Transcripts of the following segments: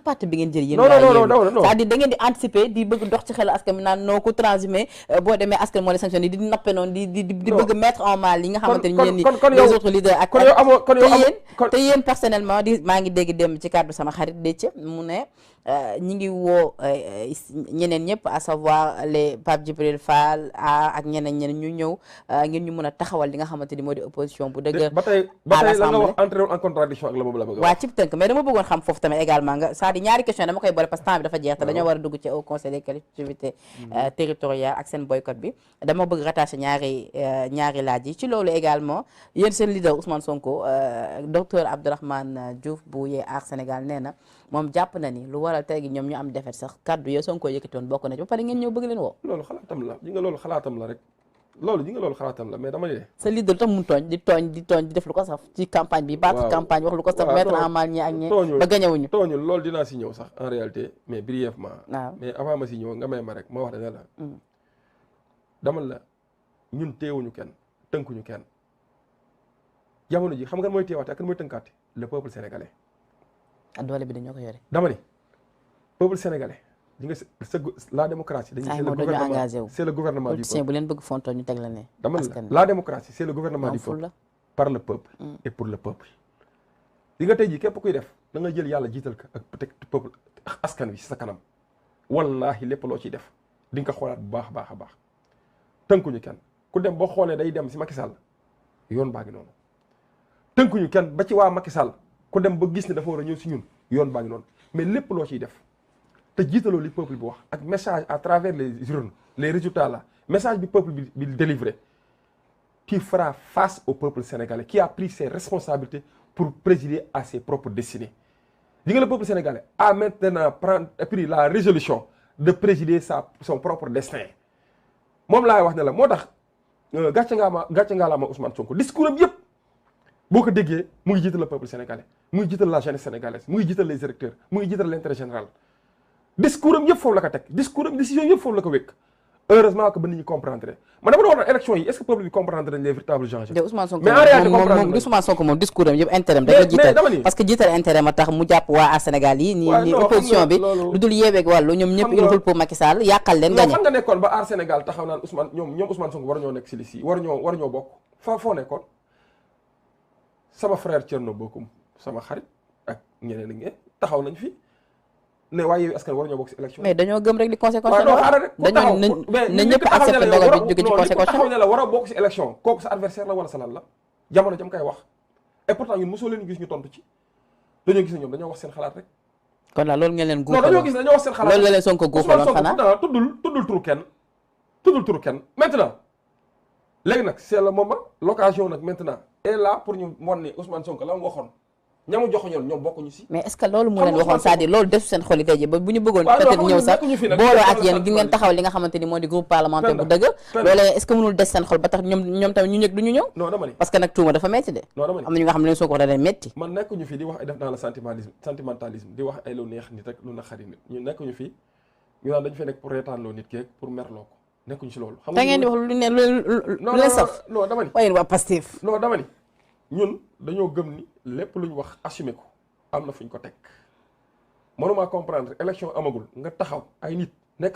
parti bi ngeen jël yéen non c'est-à-dire da ngeen di anticiper di bëgg dox ci xel askan bi naan noo ko transhumé boo demee askan moo lay sanctionné di nappe noonu di bëgg mettre en mal yi nga xamante ni ñeen ni les autres leaders ak te yéen personnellement di maa ngi dégg dem ci kàddu sama xarit Déthié mu ne ñi ngi woo ñeneen ñëpp à savoir les Pape Djibril Fall ak ñeneen ñu ñëw ngir ñu mën a taxawal li nga xamante ni moo di opposition bu dëgër ba tey la nga wax entré en contradiction ak la boobu la bëgg waaw ci tënk mais dama bëggoon xam foofu tamit également nga c'est-à-dire ñaari question dama koy boole parce que temps bi dafa jeex te dañoo war a dugg ci au conseil des collectivités territoriales ak seen boycott bi dama bëgg rattacher ñaari laaj yi ci loolu également yéen seen leader Ousmane Sonko docteur Abdourahmane Diouf bu Yee Aar Sénégal nee na moom jàpp na ni lu waral tey gi ñoom ñu am defet sax kaddu yo Sonko yëkkati woon bokk na ci ba pare ngeen ñëw bëgg leen woo loolu xalaatam la ji nga loolu xalaatam la rek loolu xalaatam la mais dama ne sa leader tax mun tooñ di def lu ko saf ci campagne bi battre campagne wax lu ko saf mettre en mal ñi ak ñi ba gañewuñu tooñul loolu dinaa si ñëw sax en réalité mais brièvement waaw mais avant ma si ñëw nga may ma rek ma wax ne la dama la ñun teewuñu kenn tënkuñu kenn jamono ji xam nga mooy teewaate ak kan mooy tënkaate le peuple sénégalais doole bi dañoo ko yore dama ni peuple sénégalais di nga la démocratie c'est le gouvernement du peuple bu leen bëgg fonto ñu teg la ne dama la démocratie c'est le gouvernement du peuple par le peuple et pour le peuple di nga tey ji képp kuy def da nga jël yàlla jiital ko ak peut-être peuple askan wi si sa kanam wallahi lépp loo ciy def di nga ko xoolaat bu baax a baax tënkuñu kenn ku dem boo xoolee day dem si Macky Sall yoon baa ngi noonu tënkuñu kenn ba ci waa Macky Sall ku dem ba gis ne dafa war a ñëw si ñun yoon baa ngi noonu mais lépp loo ciy def te jiitaloo li peuple bi wax ak message à travers les urnes les résultats là message bi peuple bi délivré tu feras face au peuple sénégalais qui a pris ses responsabilités pour présider à ses propres destinées li nga le peuple sénégalais a maintenant pris la résolution de présider son propre destin moom laay wax ne la moo tax gàcce ngaa la ma Ousmane Sonko discours am yëpp boo ko déggee mu ngi jiital le peuple sénégalais mu ngi jiital la jeunesse sénégalaise mu ngi jiital les électeurs mu ngi jiital l'intérêt général discours am yëpp foofu la ko teg discours am décision yëpp foofu la ko wékk heureusement que ba nit ñi comprendre man dama doon wax élection yi est-ce que peuple bi comprendre nañ les véritables enjeux mais en réalité comprendre Ousmane Sonko moom discours am yëpp intérêt am da ko jiital parce que jiital intérêt ma tax mu jàpp waa Sénégal yi ni opposition bi lu dul yeeweeg wàllu ñoom ñëpp il faut pour Macky Sall yàqal leen gañe fan nga nekkoon ba aar Sénégal taxaw naan Ousmane ñoom Ousmane Sonko war ñoo nekk si liste yi war ñoo bokk foo nekkoon sama frère Thierno Bocoum sama xarit ak ñeneen ak ñeneen taxaw nañ fi ne waaye yow askan war ñoo bokk si élection mais dañoo gëm rek li conséquence dañoo na ñëpp accepté dogal bi jóge ci conséquence taxaw ne la war a bokk si élection kooku sa adversaire la wala sa lan la jamono jam koy wax et pourtant ñun mosoo leen gis ñu tontu ci dañoo gis ne ñoom dañoo wax seen xalaat rek kon la loolu ngeen leen non dañoo gis ne dañoo wax seen xalaat loolu la leen Sonko guuxaloon xanaa tuddul turu kenn maintenant léegi nag c'est le moment l'occasion nag maintenant est là pour ñu won ni Ousmane Sonko la mu waxoon ñamu joxu ñoom bokkuñu si mais est-ce que loolu mu leen waxoon c'est-à-dire loolu desu seen xol yi tey ji ba bu ñu bëggoon peut-être ñëw sax booloo ak yéen gi ngeen taxaw li nga xamante ni moo di groupe parlementaire bu dëgg loolu est-ce que mënul des seen xol ba tax ñoom tamit ñu ñëg du ñu ñëw non dama ni parce que nag tuuma dafa metti de non dama ni am na ñu nga xam ne leen soo ko wax da leen metti man nekkuñu fi di wax ay def dans le sentimentalisme di wax ay lu neex nit ak lu naqari nit ñu nekkuñu fi ñu naan dañu fee nekk pour reetaanloo nit keeg pour merloo ko nekkuñu si loolu xam nga ngeen di wax lu ne lu leen saf non dama ni waaye waa Pastef non dama ni ñun dañoo gëm ni lépp lu ñu wax assumé ko am na fu ñu ko teg mënuma comprendre élection amagul nga taxaw ay nit nekk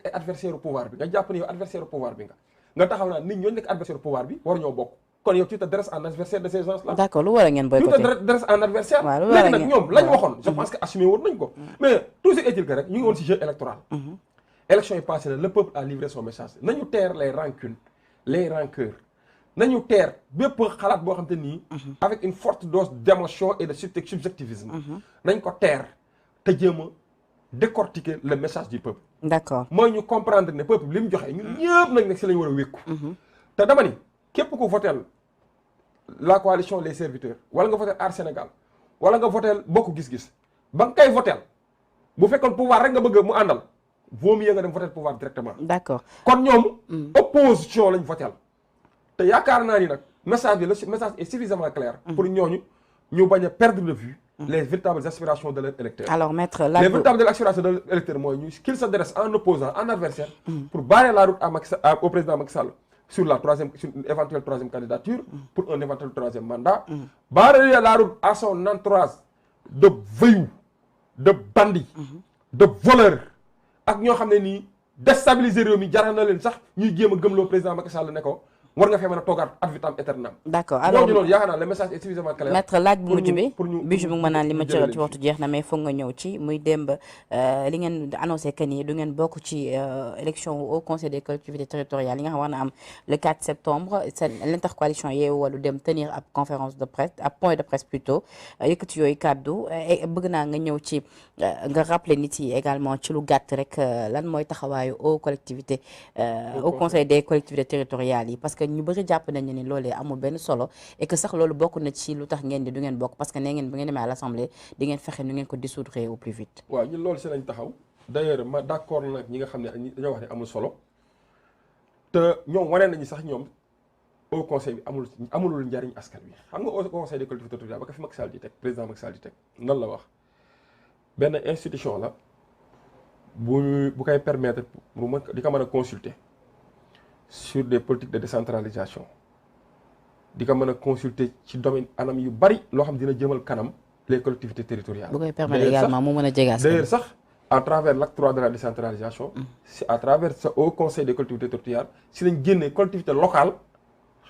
ay adversaire au pouvoir bi nga jàpp ne yow adversaire au pouvoir bi nga taxaw naa nit ñooñu nekk adversaire au pouvoir bi war ñoo bokk kon yow tu te dresses en adversaire de ces gens là. d'accord lu war a ngeen boycotté tu te dresses en adversaire léegi nag ñoom lañ waxoon je pense que assumé woon nañ ko mais tout ce est-il que rek ñu ngi woon ci jeu électoral élection yi passé na le peuple a livré son message nañu taire les rancunes les rancœurs nañu teer bépp xalaat boo xam te nii avec une forte dose d'émotion et de subjectivisme nañ ko teer te jéem a décortiquer le message du peuple d'accord mooy ñu comprendre ne peuple bi li mu joxe ñun ñëpp nag nekk si la ñu war a wékku te dama ni képp ku votel la coalition les serviteurs wala nga votel Aar Sénégal wala nga votel Bokk Gis Gis ba nga koy votel bu fekkoon pouvoir rek nga bëgg mu àndal vaut mieux nga dem votel pouvoir directement d'accord kon ñoom opposition lañ votel te yaakaar naa ni nag message bi le message est suffisamment clair pour ñooñu ñu bañ a perdre de vue les véritables aspirations de leur électeur. Alors maître les véritables aspirations de leur électeur mooy ñu qu'ils s'adressent en opposant en adversaire pour barrer la route au président Macky Sall sur une éventuelle troisième candidature pour un éventuel troisième mandat barrer la route à son entourage de voyous de bandits de voleurs ak ñoo xam ne nii déstabiliser réew mi jaral na leen sax ñuy jéem a gëmloo président Macky Sall ne ko war nga fee mën a toogaat ad vitam aeternam. d'accord alors ñooñu noonu yaakaar naa le message est suffisamment clair. maître laaj bu mujj bi Bijou mu ngi ma naan li ma ci waxtu jeex na mais foog nga ñëw ci muy démb li ngeen annoncé que ni du ngeen bokk ci élection au conseil des collectivités territoriales yi nga xam war na am le 4 septembre l'intercoalition Yewwi Wallu dem tenir ab conférence de presse ab point de presse plutôt yëkkati yooyu kàddu bëgg naa nga ñëw ci nga rappeler nit yi également ci lu gàtt rek lan mooy taxawaayu au collectivité au conseil des collectivités territoriales yi parce que ñu bëri jàpp nañu ni loolee amul benn solo et que sax loolu bokk na ci lu tax ngeen di du ngeen bokk parce que nee ngeen bu ngeen demee à l'assemblée di ngeen fexe nu ngeen ko dissoudre au plus vite. waaw ñun loolu si lañ taxaw d'ailleurs ma d'accord nag ñi nga xam ne dañoo wax ne amul solo te ñoom wane nañu sax ñoom au conseil bi amulul njariñ askan bi xam nga au conseil des collectivités territoriales ba ko fi Macky Sall di teg président Macky Sall di teg nan la wax benn institution la bu koy permettre mu mën di ko mën a consulter sur des politiques de décentralisation di ko mën a consulter ci domaine anam yu bari loo xam dina jëmal kanam les collectivités territoriales. bu koy permettre également mu mën a jege d'ailleurs sax à travers l'acte 3 de la décentralisation. c'est à travers ce haut conseil des collectivités territoriales si lañ génnee collectivité locale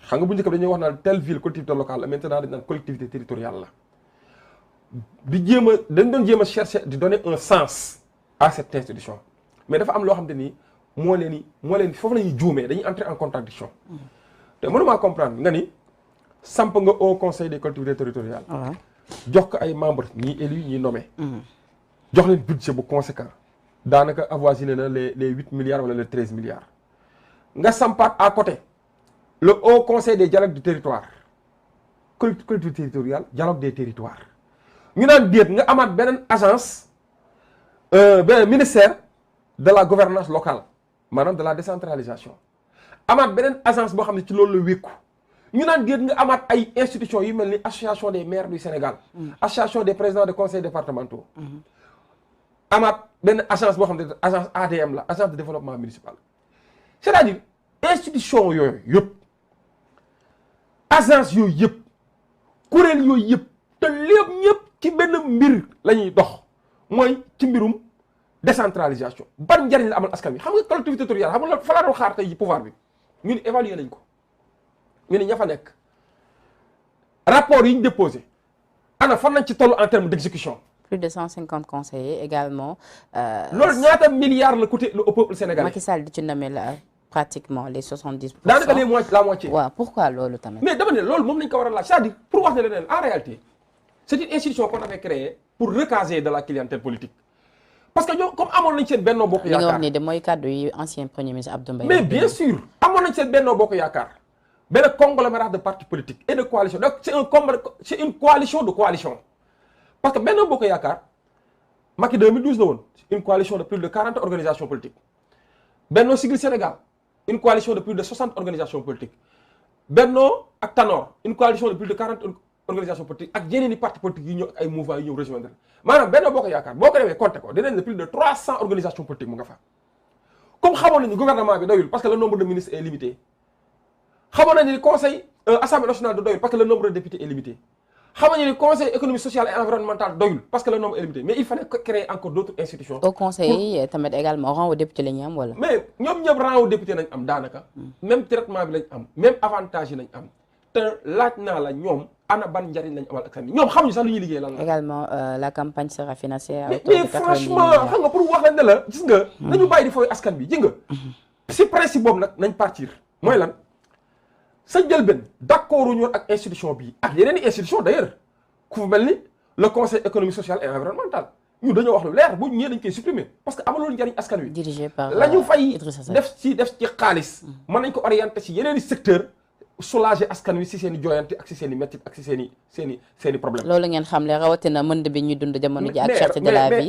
xam nga bu njëkk dañuy wax naan telle ville collectivité locale la maintenant dañ naan collectivité territoriale la. dañ doon jéem a chercher di donner un sens à cette institution mais dafa am loo xam te ni moo leen foofu la ñuy juumee dañuy entrer en contradiction te mënumaa comprendre nga ni samp nga au conseil des collectivités territoriales jox ko ay membres ñii élus ñii nommés jox leen budget bu conséquent daanaka avoisiné na les 8 milliards wala les 13 milliards nga sampaat à côté le haut conseil des dialogues du territoire collectivité territoriale dialogue des territoires ñu naan déet nga amaat beneen agence beneen ministère de la gouvernance locale maanaam de la décentralisation amaat beneen agence boo xam ne ci loolu la wékku ñu naan déet nga amaat ay institutions yu mel ni association des maires du Sénégal association des présidents de conseils départementaux amaat benn agence boo xam ne agence ADM la agence de développement municipal c'est-à-dire institution yooyu yëpp agence yooyu yëpp kuréel yooyu yëpp te lépp ñëpp ci benn mbir la ñuy dox mooy ci mbirum décentralisation ban njariñ la amal askan wi xam nga collectivité territoriale xam nga fa la doon xaar tey pouvoir bi ñu ne évaluer nañ ko ñu ne ña fa nekk rapport yi ñu déposé ana fan lañ ci toll en termes d'exécution. plus de 150 conseillers également. loolu ñaata milliards la coûté au peuple sénégalais. Macky Sall di ci nommé la pratiquement les 70%. daanaka la moitié. waaw pourquoi loolu tamit. mais dama ne loolu moom lañ ko war a laaj c'est-à-dire pour wax ne leneen en réalité c'est une institution qu'on avait créée pour recaser de la clientèle politique. parce que ñoom comme amoon nañ seen Benno Bokk Yaakaar li nga wax nii de mooy kàddu yi ancien premier ministre Abdou Mbaye. mais bien sûr amoon nañ seen Benno Bokk Yaakaar benn conglomérat de partis politiques et de coalitions donc c'est une coalition de coalitions parce que Benno Bokk Yaakaar Macky 2012 la woon une coalition de plus de 40 organisations politiques Benno Siggil Sénégal une coalition de plus de 60 organisations politiques Benno ak Tanor une coalition de plus de 40 organisations politiques ak yeneen i partis politiques yi ñëw ak ay mouvements yi ñëw rejoindre maanaam Benno Bokk Yaakaar boo ko demee compter ko dinañ ne plus de 300 organisations politiques mu nga fa comme xamoon nañu gouvernement bi doyul parce que le nombre de ministres est limité xamoon nañu ni conseil assemblée nationale de doyul parce que le nombre de députés est limité xamoon nañu ni conseil économique social et environnemental doyul parce que le nombre est limité mais il fallait créer encore d'autres institutions. au conseil tamit également rang au député la ñu am wala. mais ñoom ñëpp rang au député nañ am daanaka. même traitement bi lañ am même avantage yi nañ am te laaj naa la ñoom ana ban njariñ lañ amal ak seen ñoom xamuñu sax lu ñuy liggéey lan la. également la campagne sera financée. mais franchement xam nga pour wax leen ne la gis nga. nañu bàyyi di fooy askan bi ji nga. si principe boobu nag nañ partir mooy lan. sa njëlbeen d'accord ñu ak institution bii ak yeneen i institution d'ailleurs ku mel ni le conseil économique social et environnemental ñu dañoo wax lu leer bu ñu ñëwee dañ koy supprimer parce que amalul njariñ askan wi. dirigé par la ñu fay def ci xaalis. mën nañ ko orienter ci yeneen i secteur soulager askan wi si seen i jooyante ak si seen i métti ak si seen i problème. loolu ngeen xam le rawatina mënd bi ñuy dund jamono ji ak cherté de la vie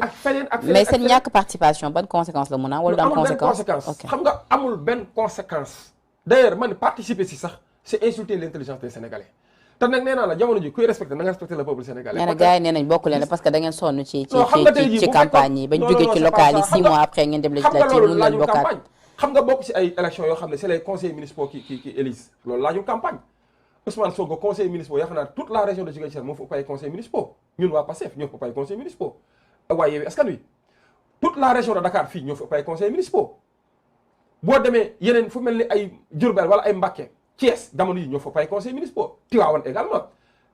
mais seen ñàkk participation ban conséquence la mun a wala du am conséquence xam nga amul benn conséquence d'ailleurs man participer si sax c'est insulter l'intelligence des Sénégalais te nag nee naa la jamono ji kuy respecté na nga respecté le peuple sénégalais. nee na gars yi nee nañ bokk leen parce que da ngeen sonn ci campagne yi bañ jógee ci locales yi 6 mois après ngeen dem législative mun leen bokkaat. xam nga bokk ci ay élections yoo xam ne c'est les conseils municipaux qui élisent loolu laajul campagne Ousmane Sonko conseil municipaux yaakaar naa toute la région de Ziguinchor moo fa ëpp ay conseils municipaux ñun waa PASTEF ñoo fa ëpp ay conseils municipaux waa Yewwi Askan Wi toute la région de Dakar fii ñoo fi ëpp ay conseils municipaux boo demee yeneen fu mel ni ay Diourbel wala ay Mbacké Thiès jamono yi ñoo fa ëpp ay conseils municipaux Tivaouane également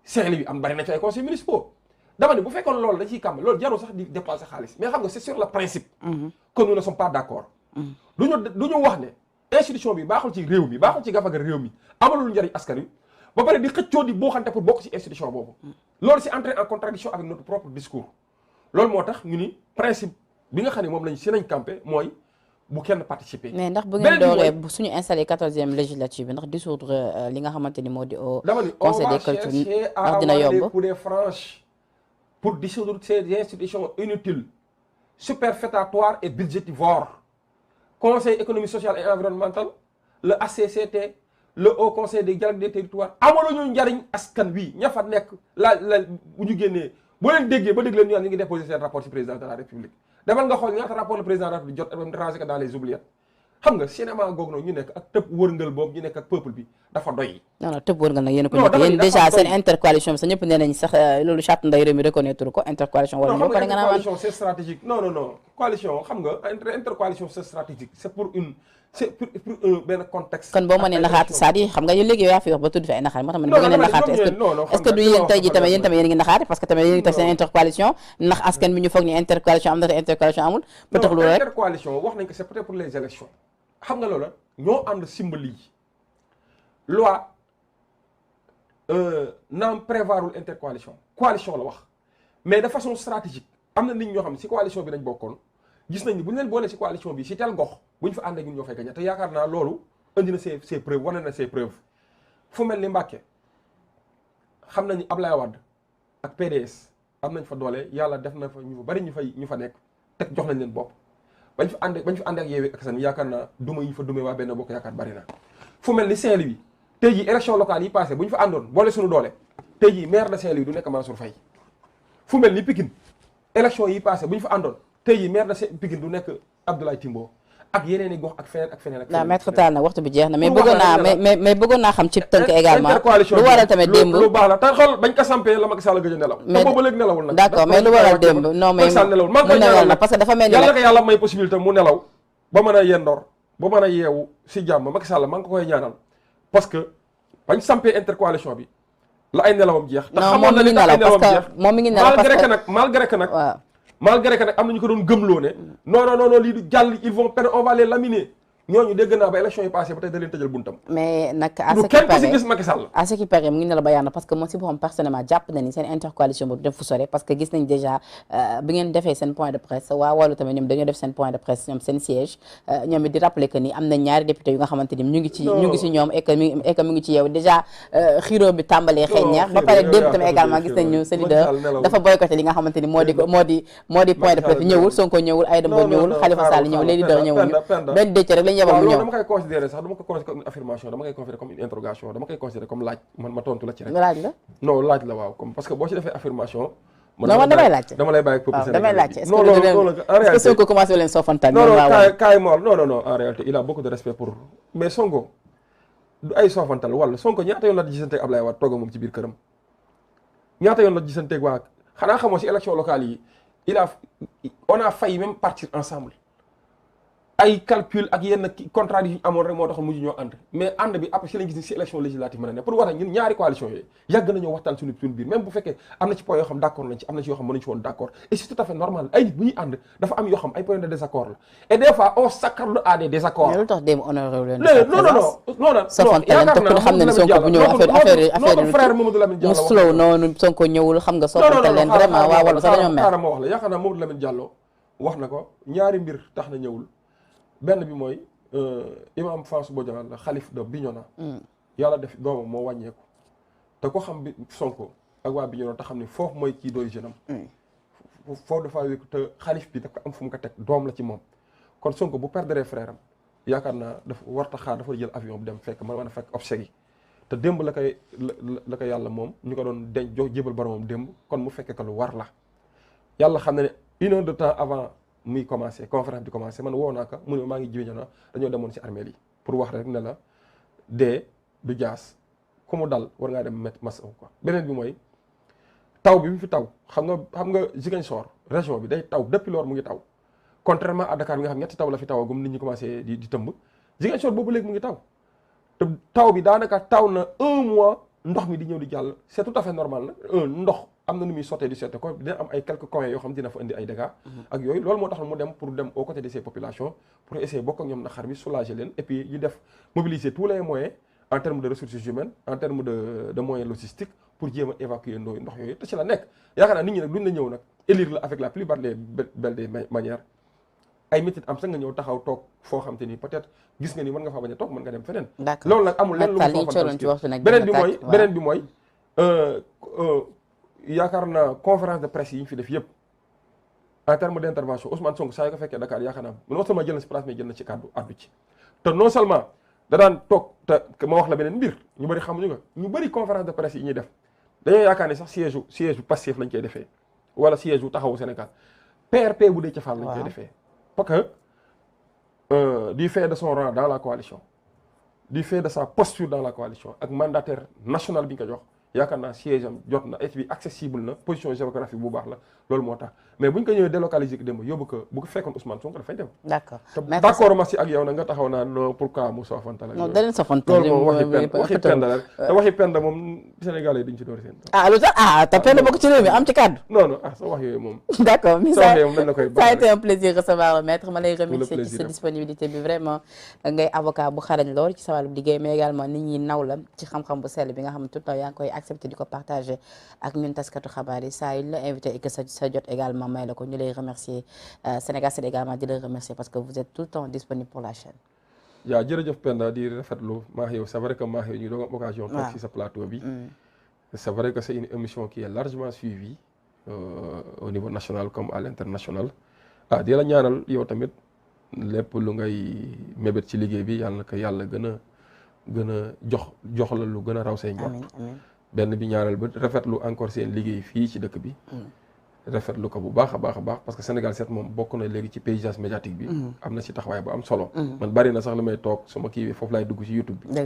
Saint-Louis am bari na ci ay conseils municipaux dama ne bu fekkoon loolu da ciy kàmm loolu jarul sax di dépenser xaalis mais xam nga c'est sur le principe que nous ne sommes pas d'accord du ñu wax ne institution bi baaxul ci réew mi baaxul ci gafaga réew mi amalul njariñ askan wi ba pare di xëccoo di boo xante pour bokk ci institution boobu loolu c'est entré en contradiction avec notre propre discours loolu moo tax ñu ni principe bi nga xam ne moom lañ si nañ campé mooy bu kenn participer. mais ndax bu ngeen dooree suñu installé 14e législature bi ndax dissoudre li nga xamante ni moo di au conseil des cultures ndax dina yomb pour des franches pour dissoudre ces institutions inutiles superfétatoires et budgétivores conseil économique social et environnemental le HCCT le haut conseil des dialogues des territoires amaluñu njariñ askan wi ña fa nekk la bu ñu génnee boo leen déggee ba dégg leen ñu ngi déposé seen rapport ci président de la république demal nga xool ñaata rapport le président de la république jot rangé ko dans les oubliettes xam nga cinéma googu noonu ñu nekk ak tëb wërngal boobu ñu nekk ak peuple bi dafa doy. non non tëb wërngal nag yéen a ko nekk yéen déjà seen intercoalition bi sax ñëpp nee nañ sax loolu charte nday réew mi reconnaître ko intercoalition wala ñoo ko nga naan coalition c'est stratégique non coalition xam nga intercoalition c'est stratégique c'est pour benn contexte. kon boo mënee naxaat c'est-à-dire xam nga yow léegi yow yaa fi wax ba tudd fi ay naxaat moo tax man bëgg ngeen naxaat est-ce que du yéen tey ji tamit yéen tamit yéen ngi naxaate parce que tamit yéen ngi teg seen intercoalition ndax askan bi ñu foog ni intercoalition am na te intercoalition amul peut-être loolu rek intercoalition wax nañ ko c'est peut-être pour les élections xam nga loola ñoo ànd symbole yi loi naam prévoirul intercoalition coalition la wax mais de façon stratégique am na nit ñoo xam ne ci coalition bi dañ bokkoon gis nañ ni bu ñu leen boolee ci coalition bi ci tel gox bu ñu fa àndee ñun ñoo fay gagné te yaakaar naa loolu indi na ses preuves wane na ses preuves fu mel ni Mbacké xam nañu Ablaye Wade ak PDS am nañ fa doole yàlla def na fa ñu bari ñu fa nekk teg jox nañ leen bopp bañ fa ànd ak Yewwi Askan Wi yaakaar naa duma yi ñu fa dumee waa benn bokk yaakaar bari na fu mel ni Saint-Louis tey jii élection locale yi passé bu ñu fa àndoon boole suñu doole tey jii maire de Saint-Louis du nekk Mansour Faye fu mel ni Pikine élection yi passé bu ñu fa àndoon tey jii maire de Pikine du nekk Abdoulaye Timbo ak yeneen i gox ak feneen ak feneen ak feneen. maître Tall nag waxtu bi jeex na mais bëggoon naa xam ci tënk également lu waral tamit démb lu baax la te xool bañ ko sampee la Macky Sall gëj a nelaw te boobu léegi nelawul nag d'accord mais lu waral démb non mais nelawul mu nelawul na parce que dafa mel ni yàlla ko yàlla may possibilité mu nelaw ba mën a yendoor ba mën a yeewu si jàmm Macky Sall maa ngi ko koy ñaanal parce que bañ sampee intercoalition bi la ay nelawam jeex te xamoon na ni ay nelawam jeex moom mi ngi nelaw malgré que nag am na ñu ko doon gëmloo ne non lii du jàll ils vont perdre on va les laminer ñooñu dégg naa ba élection yi passé ba tey da leen tëjal buntam mais nag à ce qui paraît mu ngi ne la ba yaana parce que moom si boppam personnellement jàpp na ni seen intercoalition boobu def fu sore parce que gis nañ déjà bi ngeen defee seen point de presse waa wàllu tamit ñoom dañoo def seen point de presse ñoom seen siège ñoom it di rappeler que ni am na ñaari député yu nga xamante ni ñu ngi ci ñoom et que mu ngi ci yow déjà xiroo bi tàmbalee xeeñ ñaar ba pare démb tamit également gis nañ ñu sa leader dafa boycotté li nga xamante ni moo di point de presse ñëwul Sonko ñëwul Aïda Mbodj ñëwul Khalifa Sall ñëwul les leaders ñëwuñu benn décc rek lañu yebal mu ñëw dama koy considérer sax dama ko considérer comme une affirmation dama koy considérer comme une interrogation dama koy considérer comme laaj man ma tontu la ci rek laaj la non laaj la waaw comme parce que boo ci defee affirmation non man damay laajte dama lay bàyyi peuple damay laajte non est-ce que Sonko commencé leen soofantal non kaay mool non en réalité il a beaucoup de respect pour mais Sonko du ay soofantal wala Sonko ñaata yoon la gisanteeg Ablaye Wade toog moom ci biir këram ñaata yoon la gisanteeg waa xanaa xamoo si élection locale yi on a failli même partir ensemble ay calcul ak yenn contradiction amoon rek moo tax mujj ñoo ànd mais ànd bi après si lañ gis ni si élection législative mën a ne pour wax ñun ñaari coalition yooyu yàgg nañoo waxtaan suñu biir même bu fekkee am na ci point yoo xam d'accord nañ ci am na ci yoo xam mënuñu ci woon d'accord et c'est tout à fait normal ay nit bu ñuy ànd dafa am yoo xam ay point de désaccord la et des fois on s'accorde à des désaccords mais lu tax démb honoré leen non sofantal te ku ne xam ne Sonko bu ñëw affaire frère Mamadou Lamine Diallo mu slow noonu Sonko ñëwul xam nga sofantal leen vraiment waa wala sax dañoo mer xaaral ma wax la yaakaar naa Mamadou Lamine Diallo wax na ko ñaari mbir tax na ñëwul benn bi mooy imam François Bodian la xalif de Bignona yàlla def doomam moo wàññeeku te ko xam bi Sonko ak waa Bignona te xam ne foofu mooy kii d'origine am foofu dafa wéeku te xalif bi daf ko am fu mu ko teg doom la ci moom kon Sonko bu perdre frère am yaakaar naa dafa warta xaar dafa jël avion bu dem fekk mën a fekk obsèques yi te démb la ko yàlla moom ñu ko doon denc jox jébal boromam démb kon mu fekkee ko lu war la yàlla xam ne ne une heure de temps avant muy commencé conférence bi commencé man woo naa ko mu ne maa ngi jiw na dañoo demoon ci armée yi pour wax rek ne la dee du jaas ku mu dal war ngaa dem mettre masse ko beneen bi mooy taw bi mu fi taw xam nga Ziguinchor région bi day taw depuis lors mu ngi taw contrairement à Dakar bi nga xam ñetti taw la fi tawagum nit ñi commencé di tëmb Ziguinchor boobu léegi mu ngi taw te taw bi daanaka taw na 1 mois ndox mi di ñëw di jàll c'est tout à fait normal na ndox am na nu muy sottee di sotte ko dina am ay quelques coins yoo xam dina fa indi ay dégâts ak yooyu loolu moo tax mu dem pour dem aux côtés de ces populations pour essayer bokk ak ñoom naqar bi soulager leen et puis ñu def mobiliser tous les moyens en termes de ressources humaines en termes de moyens logistiques pour jéem a évacuer ndox yooyu te ci la nekk yaakaar naa nit ñi nag duñ la ñëw nag élire la avec la plupart des belles des manières ay métit am sax nga ñëw taxaw toog foo xam te ni peut-être gis nga ni mën nga faa bañ a toog mën nga dem feneen loolu nag amul lenn lu mu beneen bi mooy yaakaar naa conférence de presse yi ñu fi def yëpp en terme d'intervention Ousmane Sonko saa yu ko fekkee Dakar yaakaar naa non seulement jël na si place mais jël na ci kàddu addu ci te non seulement da daan toog te ma wax la beneen mbir ñu bëri xamuñu nga ñu bëri conférence de presse yi ñuy def dañoo yaakaar ne sax siège bu Pastef lañ koy defee wala siège bu taxawu Sénégal PRP bu dee ca Fall lañ koy defee parce que du fait de son rang dans la coalition du fait de sa posture dans la coalition ak mandataire national bi ñu ko jox yaakaar naa siège am jot na et puis accessible na position géographique bu baax la loolu moo tax mais bu ñu ko ñëwee délocaliser ko dem yóbbu ko bu ko fekkoon Ousmane Sonko dafay dem. d'accord d'accord ma si ak yow nag nga taxaw naa non pourquoi mu sofantal ak non da leen sofantal loolu moom waxi penda la te waxi penda moom Sénégalais yi duñ ci door seen lu tax te penda bokk ci réew mi am ci kàddu non sa wax yooyu moom d'accord mais sa wax yooyu moom dañ la koy ça a été un plaisir recevoir maître ma lay remercier ci sa disponibilité bi vraiment ngay avocat bu xarañ lool ci sa wàllu liggéey mais également nit ñi naw la ci xam-xam bu sell bi nga xam ne tout le temps yaa ngi koy accepté di ko partager ak ñun taskatu xabaar yi saa yu la invité et que sa jot également may la ko ñu lay remercier Sénégal c'est également di la remercier parce que vous êtes tout le temps disponible pour la chaîne. yaa jërëjëf Penda di rafetlu maa yow c'est vrai que maa yow ñu doon am occasion toog ci sa plateau bi c'est vrai que c'est une émission qui est largement suivie au niveau national comme à l'international di la ñaanal yow tamit lépp lu ngay mébét ci liggéey bi yàlla na ko yàlla gën a jox la lu gën a raw say njort benn bi ñaanal ba rafetlu encore seen liggéey fii ci dëkk bi rafetlu ko bu baax a baax parce que Sénégal set moom bokk na léegi ci paysage médiatique bi am na ci taxawaay bu am solo man bari na sax li may toog suma kii bi foofu laay dugg ci YouTube bi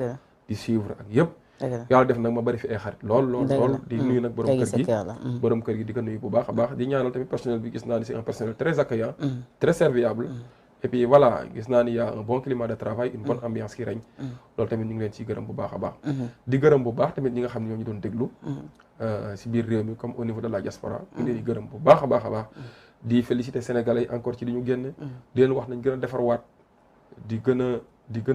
di suivre ak yëpp yàlla def nag ma bari fi ay xarit lool di nuyu nag borom kër gi di ko nuyu bu baax a baax di ñaanal tamit personnel bi gis naa ni c'est un personnel très accueillant très serviable et puis voilà gis naa ni y a un bon climat de travail une bonne ambiance qui règne loolu tamit ñu ngi leen ciy gërëm bu baax a baax di gërëm bu baax tamit ñi nga xam ne ñoo ñu doon déglu si biir réew mi comme au niveau de la diaspora ñu leen di gërëm bu baax a baax di féliciter sénégalais encore ci li ñu génne di leen wax nañ gën a defarwaat di gën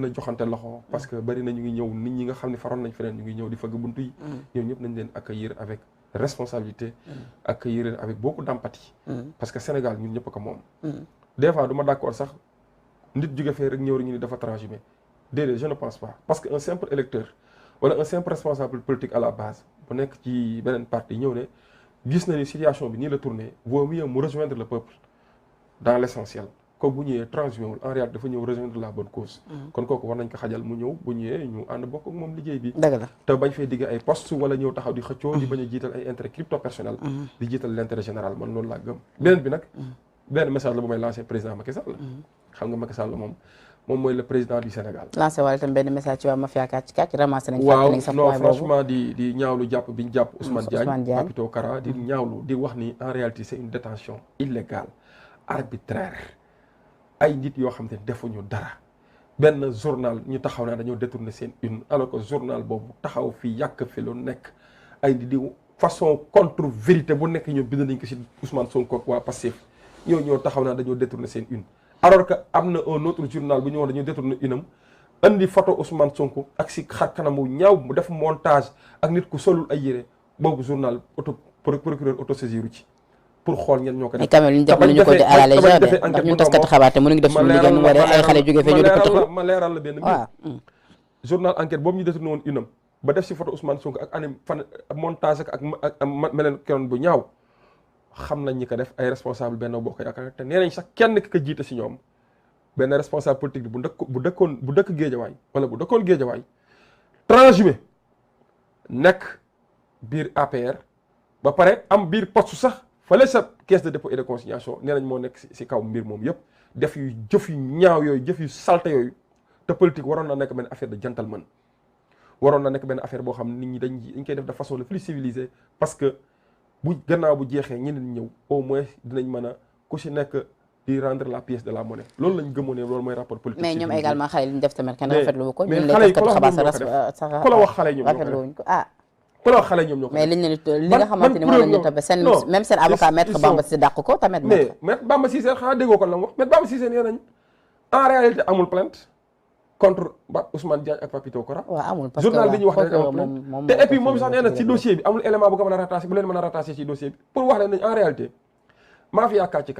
a joxante loxo parce que bari na ñu ngi ñëw nit ñi nga xam ne faroon nañ feneen ñu ngi ñëw di fëgg buntu yi ñoom ñëpp nañ leen accueillir avec responsabilité accueillir avec beaucoup d'empathie parce que Sénégal ñun ñëpp ko moom des fois du ma d'accord sax nit jóge fee rek ñëw rek ñu ni dafa transhumé déedéet je ne pense pas parce que un simple électeur wala un simple responsable politique à la base bu nekk ci beneen parti ñëw ne gis na ni situation bi nii la tourné vaut mieux mu rejoindre le peuple dans l'essentiel kooku bu ñëwee transhumé wul en réalité dafa ñëw rejoindre la bonne cause kon kooku war nañ ko xajal mu ñëw bu ñëwee ñu ànd bokk ak moom liggéey bi te bañ fay digg ay poste wala ñëw taxaw di xëccoo di bañ a jiital ay intérêt crypto personnel di jiital l'intérêt général man loolu laa gëm beneen bi nag benn message la bu may lancer président Macky Sall xam nga Macky Sall moom mooy le président du Sénégal. lancé wala tam benn message ci waa mafia kàcc ramassé nañ. waaw non franchement di ñaawlu jàpp bi ñu jàpp Ousmane Diagne Papito Kara di ñaawlu di wax ni en réalité c'est une détention illégale arbitraire ay nit yoo xam ne defuñu dara benn journal ñu taxaw naa dañoo détourner seen une alors que journal boobu taxaw fi yàq fi lu nekk ay di façon contre vérité bu nekk ñoom bind nañ ko ci Ousmane Sonko waa Pastef ñoo taxaw naa dañoo détourner seen une alors que am na un autre journal bu ñu wax dañoo détourner une am andi photo Ousmane Sonko ak si xar kanamu ñaaw mu def montage ak nit ku solul ay yére boobu journal procureur autosaisiru ci pour xool ñen ñoo ko def. mais quand même li ñu def ñu ko di à la légère ndax ñun taskatu xabaar te mënuñu def suñu liggéey mu waree ay xale jóge fee ñu def ko ma leeral la benn mbir journal enquête boobu ñu détourné woon une am ba def si photo Ousmane Sonko ak anim fan montage ak meleen keroon bu ñaaw xam nañ ñi ko def ay responsable benn bokk yaakaar te nee nañ sax kenn ki ko jiite si ñoom benn responsable politique bi bu dëkk Géejawaay wala bu dëkkoon Géejawaay transhumé nekk biir APR ba pare am biir poste sax fële sa caisse de dépôt et de consignation nee nañ moo nekk si kaw mbir moom yëpp def yu jëf yu ñaaw yooyu jëf yu salte yooyu te politique waroon na nekk benn affaire de gentleman waroon na nekk benn affaire boo xam nit ñi dañ koy def de façon la plus civilisée parce que bu gannaaw bu jeexee ñeneen ñëw au moins dinañ mën a ku si nekk di rendre la pièce de la monnaie loolu lañ gëmoon ne loolu mooy rapport politique. mais ñoom également xale yi li ñu def tamit kenn rafetlu ko. mais xale yi ku la wax xale ñoom ñoo ko def ku la wax xale ñoom ñoo ko def. mais liñ leen li nga xamante ni moom lañ ñu toppee seen même seen avocat maître Bamba Cissé dàq ko tamit. mais maître Bamba Cissé xanaa déggoo ko la mu wax maître Bamba Cissé nee nañ en réalité amul plainte contre Ousmane Diagne ak Papito Kora. waaw amul parce que journal bi ñu wax ne amul plainte te et puis moom sax nee na ci dossier bi amul élément bu ko mën a rattaché bu leen mën a rattaché ci dossier bi pour wax leen nañ en réalité mafia kàcc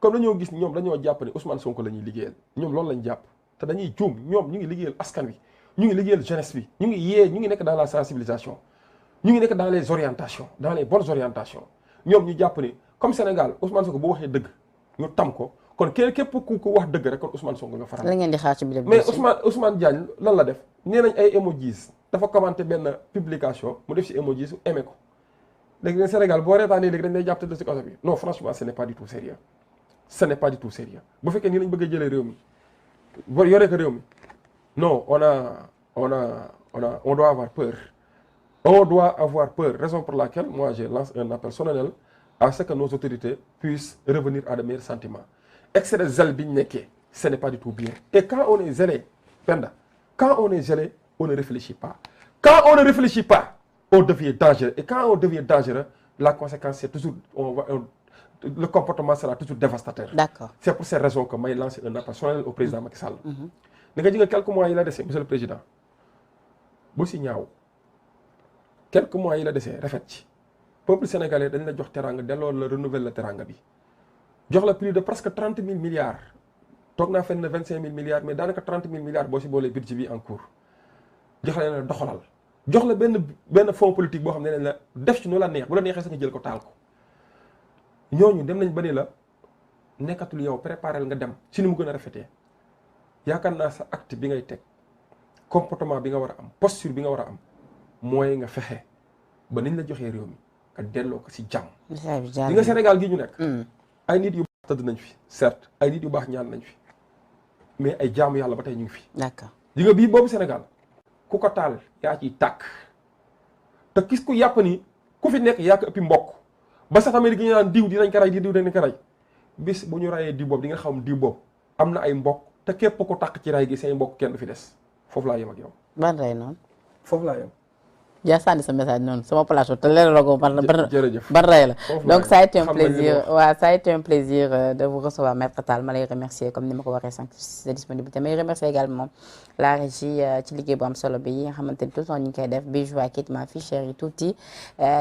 comme dañoo gis ñoom dañoo jàpp ne Ousmane Sonko la ñuy liggéeyal ñoom loolu lañ jàpp te dañuy juum ñoom ñu ngi liggéeyal askan wi ñu ngi liggéeyal jeunesse bi ñu ngi yee ñu ngi nekk dans la sensibilisation ñu ngi nekk dans les orientations dans les bonnes orientations ñoom ñu jàpp ni comme Sénégal Ousmane Sonko bu waxee dëgg ñu tam ko kon képp ku wax dëgg rek kon Ousmane Sonko nga faral. la ngeen di xaar ci biir mais Ousmane Diagne lan la def nee nañ ay emojis dafa commenté benn publication mu def ci emojis su aimé ko léegi ne Sénégal boo reetaanee léegi dañ lay jàpp te ci kaso bi non franchement ce n'est pas du tout sérieux ce n'est pas du tout sérieux bu fekkee nii lañ bëgg a jëlee réew mi ba yoree ko réew mi non on doit avoir peur. On doit avoir peur, raison pour laquelle moi je lance un appel solennel à ce que nos autorités puissent revenir à de meilleurs sentiments. Excès de zèle bi ñu nekkee ce n'est pas du tout bien. Et quand on est zélé, Penda, quand on est zélé, on ne réfléchit pas. Quand on ne réfléchit pas, on devient dangereux. Et quand on devient dangereux, la conséquence c'est toujours le comportement sera toujours dévastateur. D'accord. C'est pour ces raisons que may lancer un appel solennel au président Macky Sall. Ni nga jël quelques mois yi la dese monsieur le président bu si ñaaw. Quelques mois yi la desee rafet ci peuple sénégalais dañ la jox teranga delloo la renouveler la teranga bi jox la plus de presque 30 000 milliards toog naa fenn 25 000 milliards mais daanaka 30 000 milliards boo si boolee budget bi en cours jox la doxalal jox la benn fonds politique boo xam ne la def ci nu la neex bu la neexee sax nga jël ko taal ko ñooñu dem nañ ba ni la nekkatul yow préparel nga dem ci ni mu gën a rafetee yaakaar naa sa acte bi ngay teg comportement bi nga war a am posture bi nga war a am mooy nga fexe ba niñ la joxee réew mi nga delloo ko ci jàmm. li nga Sénégal gi ñu nekk. ay nit yu baax tëdd nañ fi certes ay nit yu baax ñaan nañ fi mais ay jaamu yàlla ba tey ñu ngi fi. d'accord li nga bii boobu Sénégal ku ko taal yaa ciy tàkk te gis ku yàpp ni ku fi nekk yaa ko ëppi mbokk ba sax tamit gi ñu naan diw dinañ ko rey diw dinañ ko rey bis bu ñu rayee diw boobu di nga xam diw boobu am na ay mbokk te képp ko tàkk ci ray gi say mbokk kenn du fi des foofu laa yem ak yow. ban rey noonu. foofu laa yem. yaa sànni sa message noonu sama plateau te leer logo ban rey la donc ça a été un plaisir ça a été un plaisir de vous recevoir Maître Tall ma lay remercier comme ni ma ko waxee sànq sa disponibilité may remercier également la régie ci liggéey bu am solo bi yi nga xamante ni tout le temps ñu ngi koy def Bijou ak Kitma fi chéri tuuti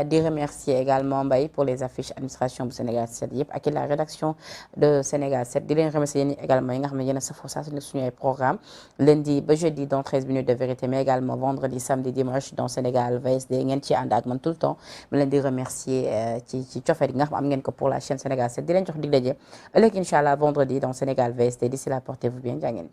di remercier également Mbaye pour les affiches administration bu Sénégal 7 yëpp ak la rédaction de Sénégal 7 di leen remercier yéen également yi nga xam ne yéen a safoo saa su ne suñu ay programme lundi ba jeudi dans 13 minutes de vérité mais également vendredi samedi dimanche dans Sénégal VSD ngeen ci ànd ak man tout le temps ma leen di remercier ci cofet yi nga xam am ngeen ko pour la chaîne Sénégal 7 di leen jox dig daje ëllëg incha allah vendredi dans Sénégal VSD d'ici là portez-vous bien jaa ngeen